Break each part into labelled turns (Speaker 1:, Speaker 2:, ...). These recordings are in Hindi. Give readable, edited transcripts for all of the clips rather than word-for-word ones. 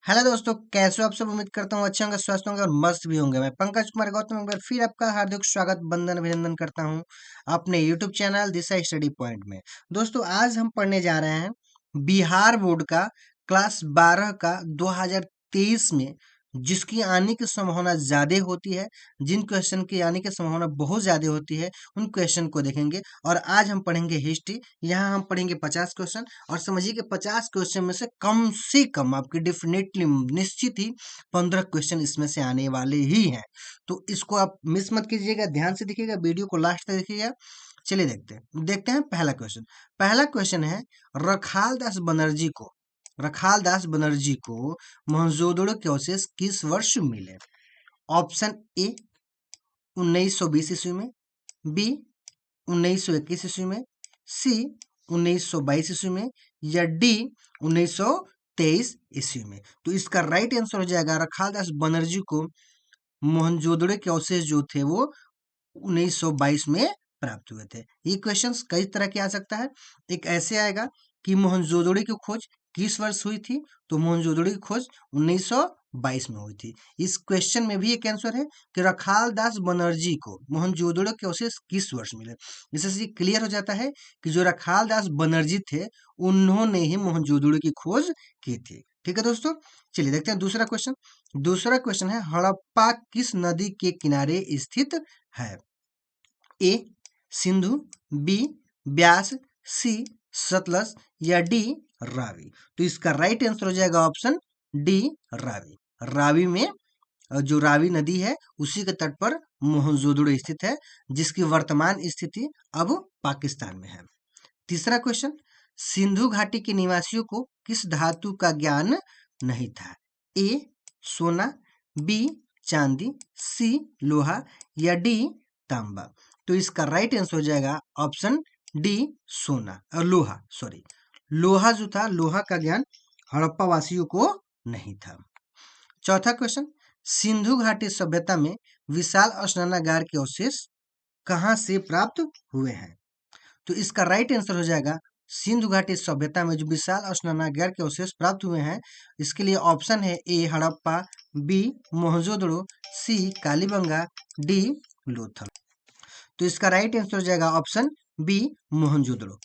Speaker 1: हेलो दोस्तों, कैसे हो आप सब। उम्मीद करता हूँ अच्छे होंगे, स्वस्थ होंगे और मस्त भी होंगे। मैं पंकज कुमार गौतम एक बार फिर आपका हार्दिक स्वागत, वंदन, अभिनंदन करता हूँ अपने यूट्यूब चैनल दिशा स्टडी पॉइंट में। दोस्तों, आज हम पढ़ने जा रहे हैं बिहार बोर्ड का क्लास 12 का 2023 में जिसकी आने की संभावना ज्यादा होती है, जिन क्वेश्चन की आने की संभावना बहुत ज्यादा होती है, उन क्वेश्चन को देखेंगे। और आज हम पढ़ेंगे हिस्ट्री। यहाँ हम पढ़ेंगे 50 क्वेश्चन और समझिए कि 50 क्वेश्चन में से कम आपके डेफिनेटली निश्चित ही 15 क्वेश्चन इसमें से आने वाले ही हैं। तो इसको आप मिस मत कीजिएगा, ध्यान से देखिएगा, वीडियो को लास्ट तक देखिएगा। चलिए देखते हैं पहला क्वेश्चन है, रखाल दास बनर्जी को मोहनजोदड़ो के अवशेष किस वर्ष मिले? ऑप्शन ए 1920 ईस्वी में, बी 1921 ईस्वी में, सी 1922 ईस्वी में, या डी 1923 ईस्वी में। तो इसका राइट आंसर हो जाएगा, रखाल दास बनर्जी को मोहनजोदड़ो के अवशेष जो थे वो 1922 में प्राप्त हुए थे। ये क्वेश्चंस कई तरह के आ सकता है। एक ऐसे आएगा कि मोहनजोदड़ो की खोज किस वर्ष हुई थी? तो मोहनजोदड़ो की खोज 1922 में हुई थी। इस क्वेश्चन में भी एक आंसर है कि रखाल दास बनर्जी को मोहनजोदड़ो के अवशेष किस वर्ष मिले। इससे क्लियर हो जाता है कि जो रखाल दास बनर्जी थे उन्होंने ही मोहनजोदड़ो की खोज की थी। ठीक है दोस्तों, चलिए देखते हैं दूसरा क्वेश्चन है, हड़प्पा किस नदी के किनारे स्थित है? ए सिंधु, बी ब्यास, सी सतलज, या डी रावी। तो इसका राइट आंसर हो जाएगा ऑप्शन डी रावी। रावी में जो रावी नदी है उसी के तट पर मोहनजोदड़ो स्थित है, जिसकी वर्तमान स्थिति अब पाकिस्तान में है। तीसरा क्वेश्चन, सिंधु घाटी के निवासियों को किस धातु का ज्ञान नहीं था? ए सोना, बी चांदी, सी लोहा, या डी तांबा। तो इसका राइट आंसर हो जाएगा ऑप्शन डी सोना और लोहा। लोहा जो था, लोहा का ज्ञान हड़प्पा वासियों को नहीं था। चौथा क्वेश्चन, सिंधु घाटी सभ्यता में विशाल स्नानागार के अवशेष कहाँ से प्राप्त हुए हैं? तो इसका राइट आंसर हो जाएगा, सिंधु घाटी सभ्यता में जो विशाल स्नानागार के अवशेष प्राप्त हुए हैं, इसके लिए ऑप्शन है ए हड़प्पा, बी मोहनजोदड़ो, सी कालीबंगा, डी लोथल। तो इसका राइट आंसर हो जाएगा ऑप्शन बी मोहनजोदड़ो।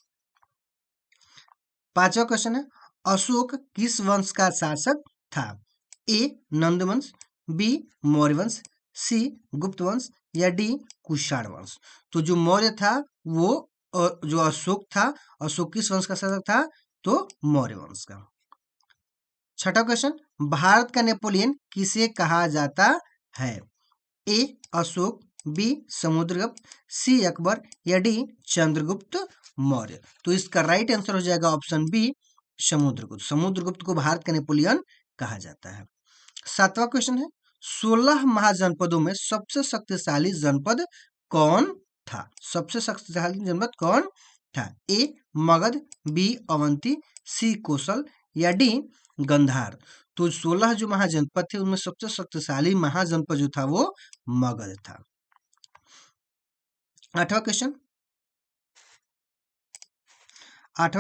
Speaker 1: पांचवा क्वेश्चन है, अशोक किस वंश का शासक था? ए नंद वंश, बी मौर्य वंश, सी गुप्त वंश, या डी कुषाण वंश। तो जो मौर्य था वो जो अशोक था, अशोक किस वंश का शासक था? तो मौर्य वंश का। छठा क्वेश्चन, भारत का नेपोलियन किसे कहा जाता है? ए अशोक, बी समुद्रगुप्त, सी अकबर, या डी चंद्रगुप्त मौर्य। तो इसका राइट आंसर हो जाएगा ऑप्शन बी समुद्रगुप्त। समुद्रगुप्त को भारत का नेपोलियन कहा जाता है। सातवां क्वेश्चन है, 16 महाजनपदों में सबसे शक्तिशाली जनपद कौन था? सबसे शक्तिशाली जनपद कौन था? ए मगध, बी अवंती, सी कौशल, या डी गंधार। तो 16 जो महाजनपद थे उनमें सबसे शक्तिशाली महाजनपद जो था वो मगध था। आठवां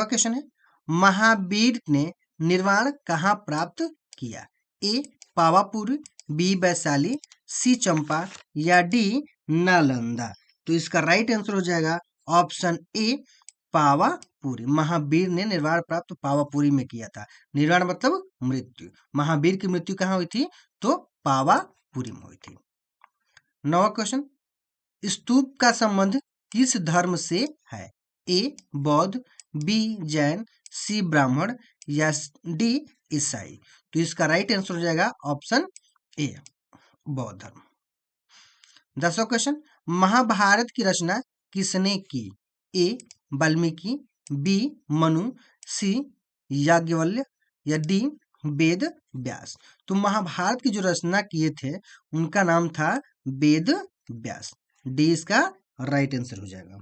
Speaker 1: क्वेश्चन है, महावीर ने निर्वाण कहाँ प्राप्त किया? ए पावापुरी, बी वैशाली, सी चंपा, या डी नालंदा। तो इसका राइट आंसर हो जाएगा ऑप्शन ए पावापुरी। महावीर ने निर्वाण प्राप्त पावापुरी में किया था। निर्वाण मतलब मृत्यु। महावीर की मृत्यु कहाँ हुई थी? तो पावापुरी में हुई थी। नवा क्वेश्चन, स्तूप का संबंध किस धर्म से है? ए बौद्ध, बी जैन, सी ब्राह्मण, या डी ईसाई। तो इसका राइट आंसर हो जाएगा ऑप्शन ए बौद्ध धर्म। 10वां क्वेश्चन, महाभारत की रचना किसने की? ए वाल्मीकि, बी मनु, सी याज्ञवल्क्य, या डी वेद व्यास। तो महाभारत की जो रचना किए थे उनका नाम था वेद व्यास। डी इसका राइट आंसर हो जाएगा।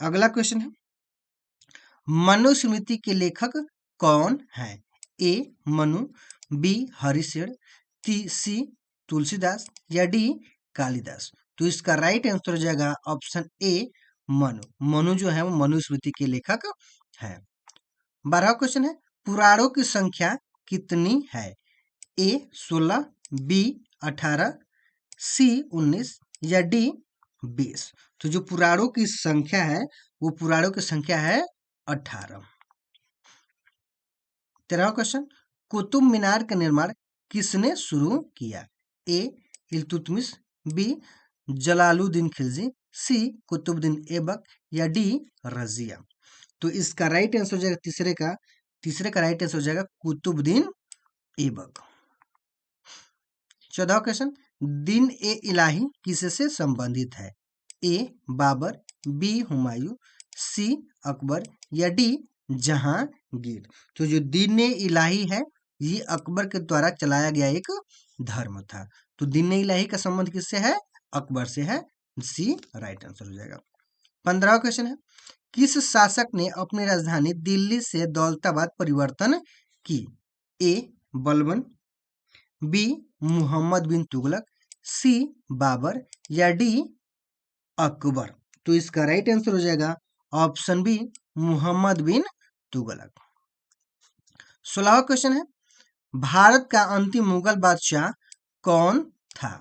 Speaker 1: अगला क्वेश्चन है, मनुस्मृति के लेखक कौन है? ए मनु, बी हरिशेर, सी तुलसीदास, या डी कालिदास। तो इसका राइट आंसर हो जाएगा ऑप्शन ए मनु। मनु जो है वो मनुस्मृति के लेखक है। 12वां क्वेश्चन है, पुराणों की संख्या कितनी है? ए 16, बी 18, सी 19 या डी 20। तो जो पुराणों की संख्या है वो पुराणों की संख्या है 18। 13वां क्वेश्चन, कुतुब मीनार का निर्माण किसने शुरू किया? ए इल्तुतमिश, बी जलालुद्दीन खिलजी, सी कुतुबुद्दीन ऐबक या डी रजिया। तो इसका राइट आंसर हो जाएगा तीसरे का राइट आंसर हो जाएगा कुतुबुद्दीन ऐबक। 14वां क्वेश्चन, दिन ए इलाही किससे संबंधित है? ए बाबर, बी हुमायूं, सी अकबर या डी जहांगीर। तो जो दिन ए इलाही है ये अकबर के द्वारा चलाया गया एक धर्म था। तो दिन ए इलाही का संबंध किससे है? अकबर से है। सी राइट आंसर हो जाएगा। 15वां क्वेश्चन है, किस शासक ने अपनी राजधानी दिल्ली से दौलताबाद परिवर्तन की? ए बलबन, बी मुहम्मद बिन तुगलक, सी बाबर या डी अकबर। तो इसका राइट आंसर हो जाएगा ऑप्शन बी मुहम्मद बिन तुगलक। 16वां क्वेश्चन है, भारत का अंतिम मुगल बादशाह कौन था?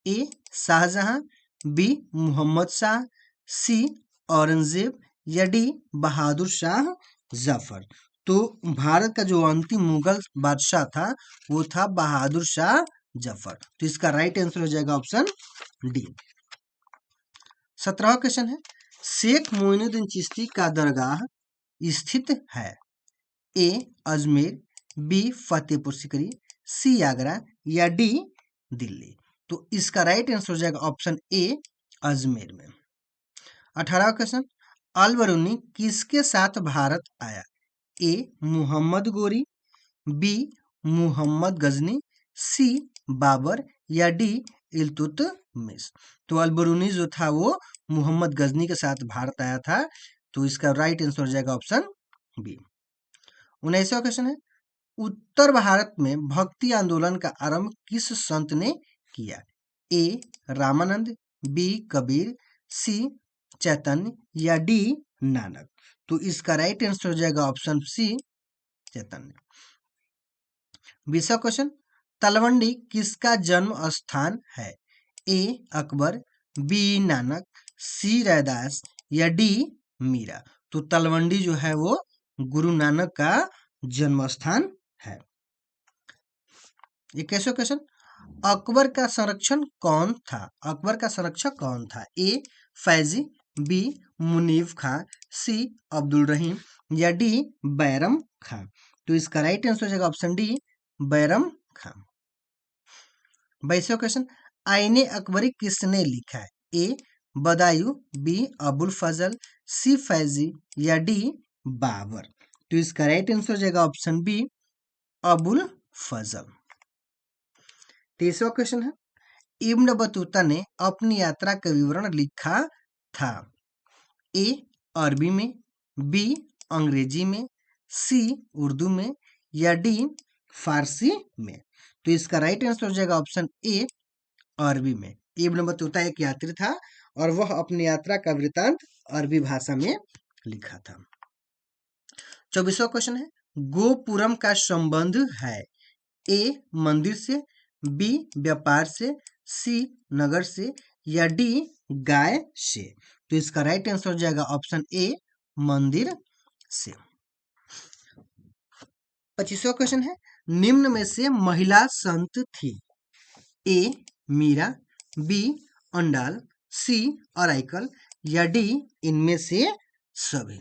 Speaker 1: ए शाहजहां, बी मोहम्मद शाह, सी औरंगजेब या डी बहादुर शाह जफर। तो भारत का जो अंतिम मुगल बादशाह था वो था बहादुर शाह जफर। तो इसका राइट आंसर हो जाएगा ऑप्शन डी। 17वां क्वेश्चन है, शेख मोइनुद्दीन चिश्ती का दरगाह स्थित है? ए अजमेर, बी फतेहपुर सीकरी, सी आगरा या डी दिल्ली। तो इसका राइट आंसर हो जाएगा ऑप्शन ए अजमेर में। 18वां क्वेश्चन, अल बरूनी किसके साथ भारत आया? ए मुहम्मद गोरी, बी मुहम्मद गजनी, सी बाबर या डी इल्तुतमिश। तो अल बरूनी जो था वो मुहम्मद गजनी के साथ भारत आया था। तो इसका राइट आंसर हो जाएगा ऑप्शन बी। 19वां क्वेश्चन है, उत्तर भारत में भक्ति आंदोलन का आरंभ किस संत ने किया? ए रामानंद, बी कबीर, सी चैतन्य या डी नानक। तो इसका राइट आंसर हो जाएगा ऑप्शन सी चैतन्य। 20वां क्वेश्चन, तलवंडी किसका जन्म स्थान है? ए अकबर, बी नानक, सी रैदास या डी मीरा। तो तलवंडी जो है वो गुरु नानक का जन्म स्थान है। 21वां क्वेश्चन, अकबर का संरक्षण कौन था? अकबर का संरक्षक कौन था? ए फैजी, बी मुनीफ खां, सी अब्दुल रहीम या डी बैरम खां। तो इसका राइट आंसर हो जाएगा ऑप्शन डी बैरम खां। 22वां क्वेश्चन, आईने अकबरी किसने लिखा है? ए बदायूं, बी अबुल फजल, सी फैजी या डी बाबर। तो इसका राइट आंसर हो जाएगा ऑप्शन बी अबुल फजल। 23वां क्वेश्चन है, इब्न बतूता ने अपनी यात्रा का विवरण लिखा था? ए अरबी में, बी अंग्रेजी में, सी उर्दू में या डी फारसी में। तो इसका राइट आंसर हो जाएगा ऑप्शन ए अरबी में। इब्न बतूता एक यात्री था और वह अपनी यात्रा का वृतांत अरबी भाषा में लिखा था। 24वां क्वेश्चन है, गोपुरम का संबंध है? ए मंदिर से, बी व्यापार से, सी नगर से या डी गाय से। तो इसका राइट आंसर हो जाएगा ऑप्शन ए मंदिर से। 25वां क्वेश्चन है, निम्न में से महिला संत थी? ए मीरा, बी अंडाल, सी अराइकल या डी इनमें से सभी।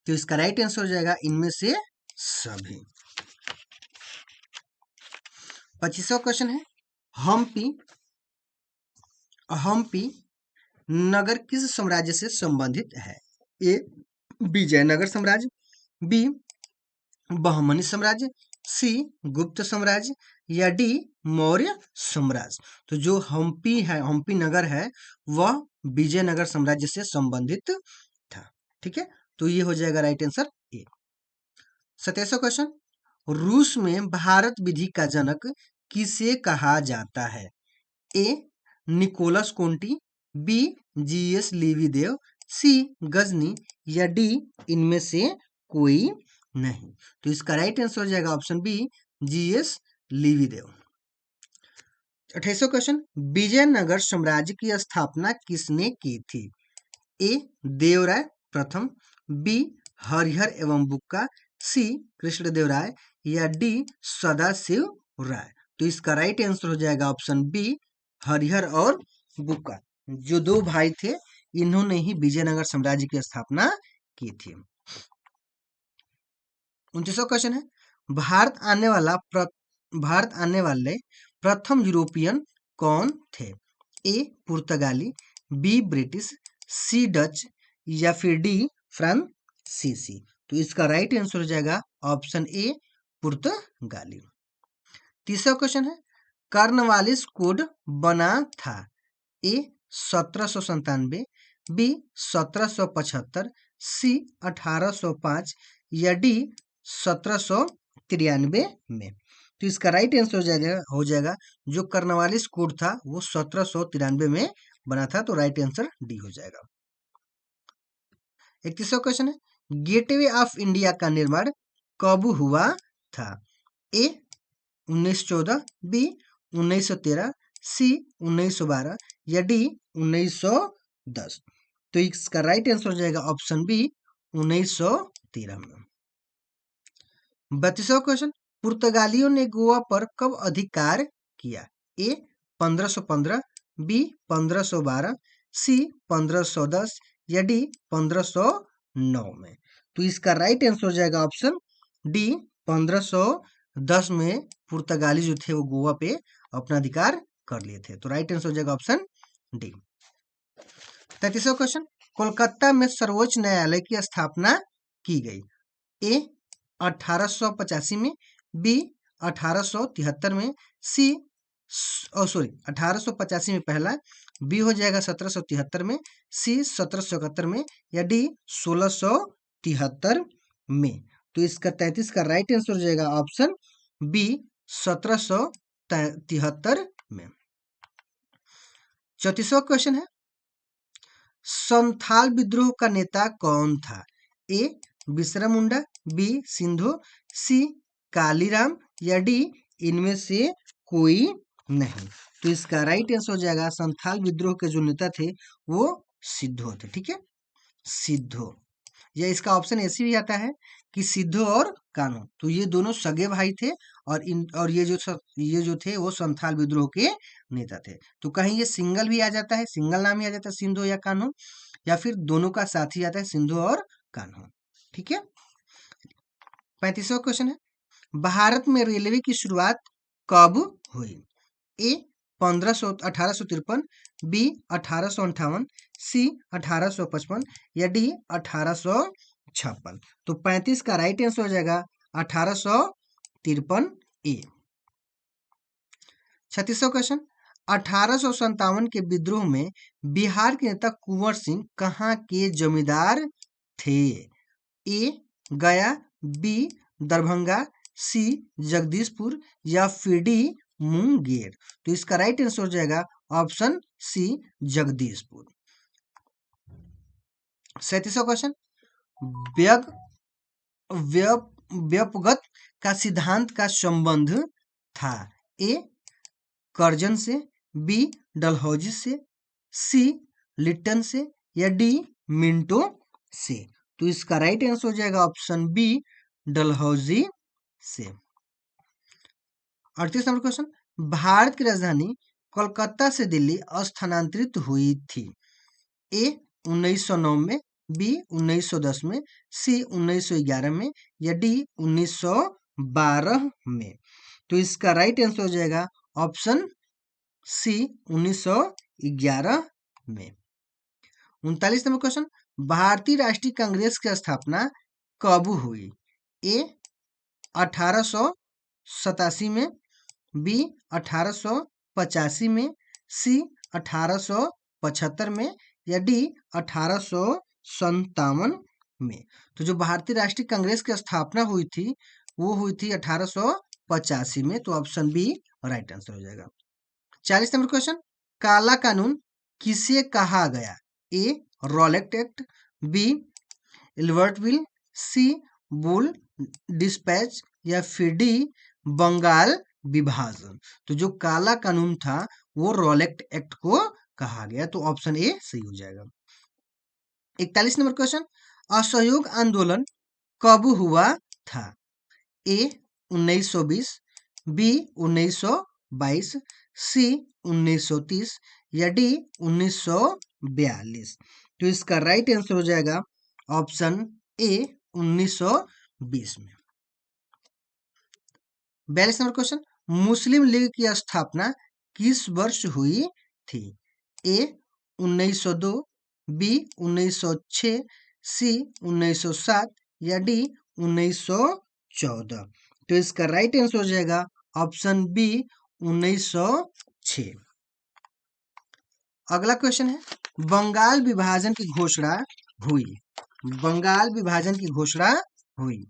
Speaker 1: तो इसका राइट आंसर हो जाएगा इनमें से सभी। 25वां क्वेश्चन है, हम्पी नगर किस साम्राज्य से संबंधित है? ए विजयनगर साम्राज्य, बी बहमनी साम्राज्य, सी गुप्त साम्राज्य या डी मौर्य साम्राज्य। तो जो हम्पी नगर है वह विजयनगर साम्राज्य से संबंधित था। ठीक है, तो ये हो जाएगा राइट आंसर ए। 27वां क्वेश्चन, रूस में भारत विधि का जनक किसे कहा जाता है? ए निकोलस कोंटी, बी जीएस लीवी देव, सी गजनी या डी इनमें से कोई नहीं। तो इसका राइट आंसर हो जाएगा ऑप्शन बी, जीएस लीवीदेव। 28वां क्वेश्चन, विजयनगर साम्राज्य की स्थापना किसने की थी? ए देवराय प्रथम, बी हरिहर एवं बुक्का, सी कृष्णदेवराय या डी सदाशिव राय। तो इसका राइट आंसर हो जाएगा ऑप्शन बी, हरिहर और बुक्का। जो दो भाई थे, इन्होंने ही विजयनगर साम्राज्य की स्थापना की थी। 29वां क्वेश्चन है, भारत आने वाले प्रथम यूरोपियन कौन थे? ए पुर्तगाली, बी ब्रिटिश, सी डच या फिर डी फ्रांसीसी। तो इसका राइट आंसर हो जाएगा ऑप्शन ए, पुर्तगाली। 30वां क्वेश्चन है, कार्नवालिस कोड बना था? ए 1797, बी 1775, सी 1805 या डी 1793 में। तो इसका राइट आंसर हो जाएगा जो कार्नवालिस कोड था वो 1793 में बना था। तो राइट आंसर डी हो जाएगा। 31वां क्वेश्चन है, गेटवे ऑफ इंडिया का निर्माण कब हुआ था? ए 1914, बी 1913, सी 1912 या डी 1910। तो इसका राइट आंसर हो जाएगा ऑप्शन बी, 1913 में। 32वां क्वेश्चन, पुर्तगालियों ने गोवा पर कब अधिकार किया? ए 1515, बी 1512, सी 1510 या डी 1509 में। तो इसका राइट आंसर हो जाएगा ऑप्शन डी, 1510 में पुर्तगाली जो थे वो गोवा पे अपना अधिकार कर लिए थे। तो राइट आंसर हो जाएगा ऑप्शन डी। 33वां क्वेश्चन, कोलकाता में सर्वोच्च न्यायालय की स्थापना की गई? ए 1885 में, बी 1873 में, सी 1885 में पहला, बी हो जाएगा 1773 में, सी 1771 में या डी 1673 में। तो इसका 33 का राइट आंसर हो जाएगा ऑप्शन बी, 1773 में। 34वां क्वेश्चन है, संथाल विद्रोह का नेता कौन था? ए बिरसा मुंडा, बी सिंधु, सी कालीराम या डी इनमें से कोई नहीं। तो इसका राइट आंसर हो जाएगा संथाल विद्रोह के जो नेता थे वो सिद्धो थे। ठीक है, सिद्धो। या इसका ऑप्शन ऐसे भी आता है कि सिद्धो और कान्हो, तो ये दोनों सगे भाई थे और ये जो थे वो संथाल विद्रोह के नेता थे। तो कहीं ये सिंगल भी आ जाता है, सिंगल नाम ही आ जाता है सिंधो या कान्हो, या फिर दोनों का साथ ही आता है सिंधो और कान्हो। ठीक है। 35वां क्वेश्चन है, भारत में रेलवे की शुरुआत कब हुई? ए 1853, बी 1858, सी 1855 या डी 1856। तो 35 का राइट आंसर हो जाएगा 1853 ए। 36वां क्वेश्चन, 1857 के विद्रोह में बिहार के नेता कुंवर सिंह कहाँ के जमींदार थे? ए गया, बी दरभंगा, सी जगदीशपुर या फिर डी मुंगेर। तो इसका राइट आंसर हो जाएगा ऑप्शन सी, जगदीशपुर। 37वां क्वेश्चन, व्यपगत का सिद्धांत का संबंध था? ए कर्जन से, बी डलहौजी से, सी लिट्टन से या डी मिंटो से। तो इसका राइट आंसर हो जाएगा ऑप्शन बी, डलहौजी से। 38 नंबर क्वेश्चन, भारत की राजधानी कोलकाता से दिल्ली स्थानांतरित हुई थी? ए 1909 में, बी 1910 में, सी 1911 में या डी 1912 में। तो इसका राइट आंसर हो जाएगा ऑप्शन सी, 1911 में। 39 नंबर क्वेश्चन, भारतीय राष्ट्रीय कांग्रेस की स्थापना कब हुई? ए 1887 में, बी 1885 में, सी 1875 में या डी 1857 में। तो जो भारतीय राष्ट्रीय कांग्रेस की स्थापना हुई थी वो हुई थी 1885 में। तो ऑप्शन बी राइट आंसर हो जाएगा। 40 नंबर क्वेश्चन, काला कानून किसे कहा गया? A Rowlatt Act, B Ilbert Bill, C बुल डिस्पैच या फिर डी बंगाल विभाजन। तो जो काला कानून था वो रॉलेट एक्ट को कहा गया, तो ऑप्शन ए सही हो जाएगा। 41 नंबर क्वेश्चन, असहयोग आंदोलन कब हुआ था? ए 1920, बी 1922, सी 1930 या डी 1942। तो इसका राइट आंसर हो जाएगा ऑप्शन ए 1920 में। 42 नंबर क्वेश्चन, मुस्लिम लीग की स्थापना किस वर्ष हुई थी? ए 1902, बी 1906, सी 1907 या डी 1914। तो इसका राइट आंसर हो जाएगा ऑप्शन बी 1906। अगला क्वेश्चन है, बंगाल विभाजन की घोषणा हुई। बंगाल विभाजन की घोषणा हुई।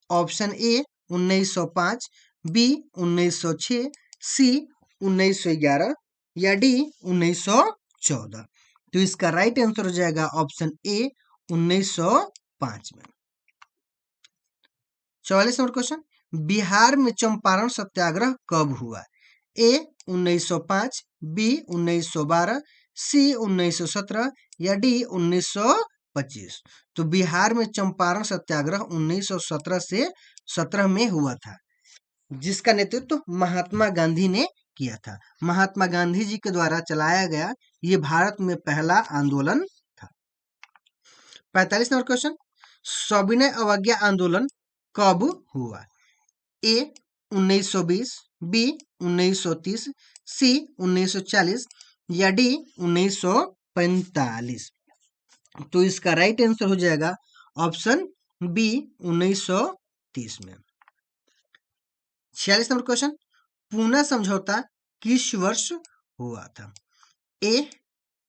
Speaker 1: ऑप्शन ए 1905, बी 1906, सी 1911 या डी 1914। तो इसका राइट आंसर हो जाएगा ऑप्शन ए 1905 में। 44 नंबर क्वेश्चन, बिहार में चंपारण सत्याग्रह कब हुआ? ए 1905, बी 1912, सी 1917 या डी 1925। तो बिहार में चंपारण सत्याग्रह 1917 से 17 में हुआ था, जिसका नेतृत्व महात्मा गांधी ने किया था। महात्मा गांधी जी के द्वारा चलाया गया ये भारत में पहला आंदोलन था। 45 नंबर क्वेश्चन, सविनय अवज्ञा आंदोलन कब हुआ? ए 1920, बी 1930, सी 1940 या डी 1945। तो इसका राइट आंसर हो जाएगा ऑप्शन बी 1930 में। 46 नंबर क्वेश्चन, पूना समझौता किस वर्ष हुआ था? ए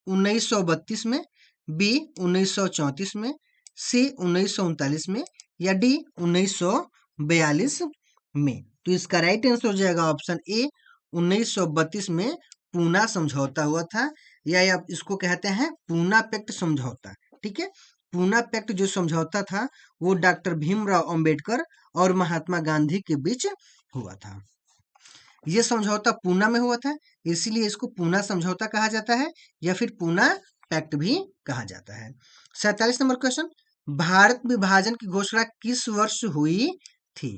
Speaker 1: 1932 में, बी 1934 में, सी 1939 में या डी 1942 में। तो इसका राइट आंसर हो जाएगा ऑप्शन ए 1932 में पूना समझौता हुआ था, या आप इसको कहते हैं पूना पैक्ट समझौता। ठीक है, पूना पैक्ट जो समझौता था वो डॉक्टर भीमराव अंबेडकर और महात्मा गांधी के बीच हुआ था। ये समझौता पूना में हुआ था, इसीलिए इसको पूना समझौता कहा जाता है या फिर पूना पैक्ट भी कहा जाता है। 47 नंबर क्वेश्चन, भारत विभाजन की घोषणा किस वर्ष हुई थी?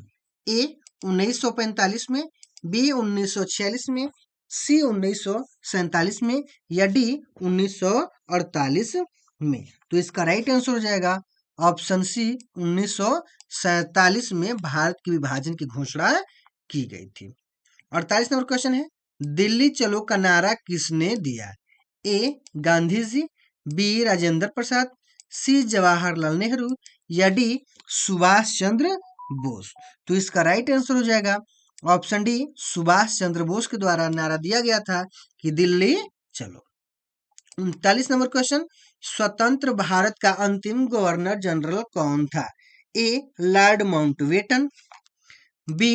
Speaker 1: ए 1945 में, बी 1946 में, सी 1947 में या डी 1948 में। तो इसका राइट आंसर हो जाएगा ऑप्शन सी 1947 में भारत के विभाजन की घोषणा की गई थी। 48 नंबर क्वेश्चन है, दिल्ली चलो का नारा किसने दिया? ए गांधी जी, बी राजेंद्र प्रसाद, सी जवाहरलाल नेहरू या डी सुभाष चंद्र बोस। तो इसका राइट आंसर हो जाएगा ऑप्शन डी सुभाष चंद्र बोस के द्वारा नारा दिया गया था कि दिल्ली चलो। 39 नंबर क्वेश्चन, स्वतंत्र भारत का अंतिम गवर्नर जनरल कौन था? A Lord Mountbatten, B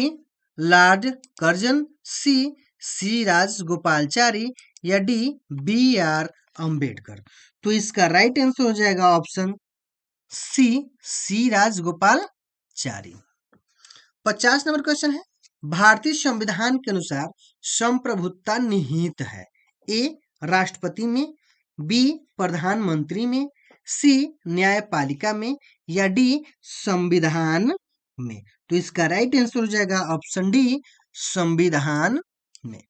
Speaker 1: Lord Curzon, C Rajagopalachari या डी बी आर अंबेडकर। तो इसका राइट आंसर हो जाएगा option C Rajagopalachari. 50 number question है, भारतीय संविधान के अनुसार संप्रभुता निहित है। ए राष्ट्रपति में, बी प्रधानमंत्री में, सी न्यायपालिका में या डी संविधान में। तो इसका राइट आंसर हो जाएगा ऑप्शन डी संविधान में।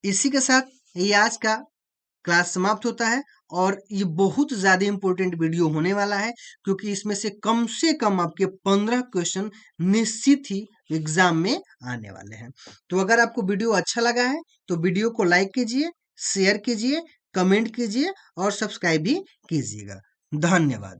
Speaker 1: इसी के साथ ये आज का क्लास समाप्त होता है, और ये बहुत ज्यादा इंपॉर्टेंट वीडियो होने वाला है, क्योंकि इसमें से कम आपके 15 क्वेश्चन निश्चित ही एग्जाम में आने वाले हैं। तो अगर आपको वीडियो अच्छा लगा है तो वीडियो को लाइक कीजिए, शेयर कीजिए, कमेंट कीजिए और सब्सक्राइब भी कीजिएगा। धन्यवाद।